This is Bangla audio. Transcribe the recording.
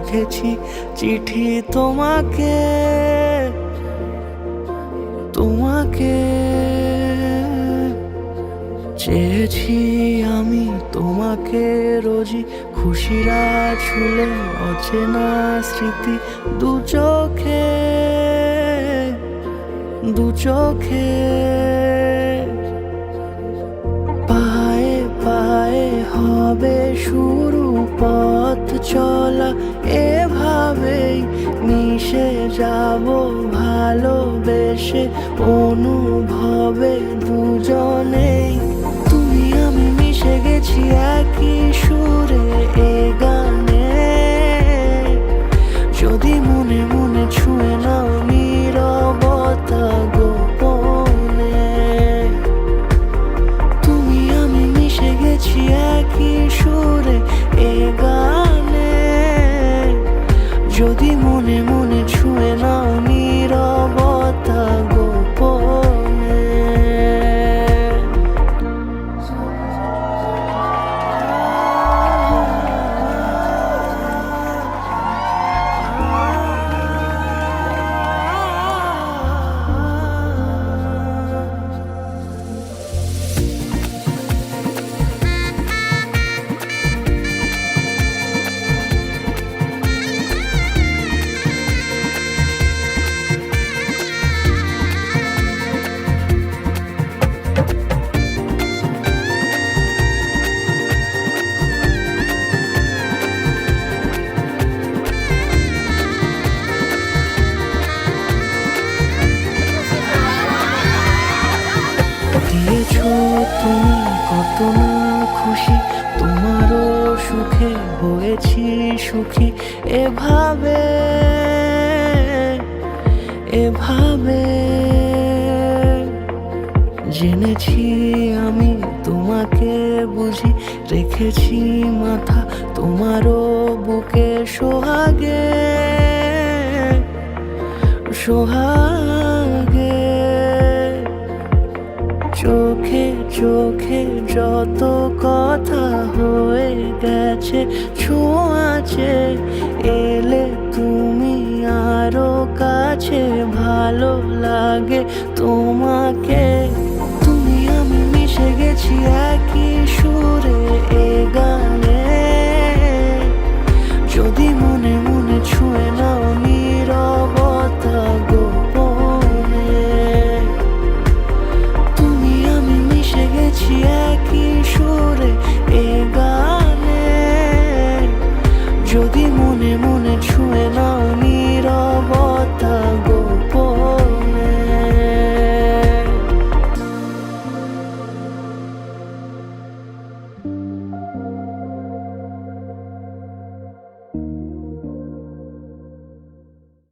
লিখেছি চিঠি তোমাকে, তোমাকে চেয়েছি আমি তোমাকে রোজই, খুশিরা ছুলে অচেনা স্মৃতি দু চোখে, দু চোখে। পায়ে পায়ে হবে শুরু পথ চলা, এভাবেই মিশে যাব ভালোবেসে অনুভবে দুজনেই। তুমি আমি মিশে গেছি একই সুরে এ গানে, যদি মনে মনে ছুঁয়ে নাও নীরবতা গোপনে। তুমি আমি মিশে গেছি একই সুরে এ গানে, যদি মনে মনে ছুঁয়ে নাও নীরবতা গোপনে। দিয়েছো তুমি কত না খুশি, তোমারও সুখে হয়েছি সুখী। এভাবে এভাবে জেনেছি আমি তোমাকে বুঝি, রেখেছি মাথা তোমারও বুকে সোহাগে, সোহাগে। চোখে চোখে যত কথা হয়ে গেছে ছোঁয়াচে, এলে তুমি আরো কাছে, ভালো লাগে তোমাকে। তুমি আমি মিশে গেছি একই সুরে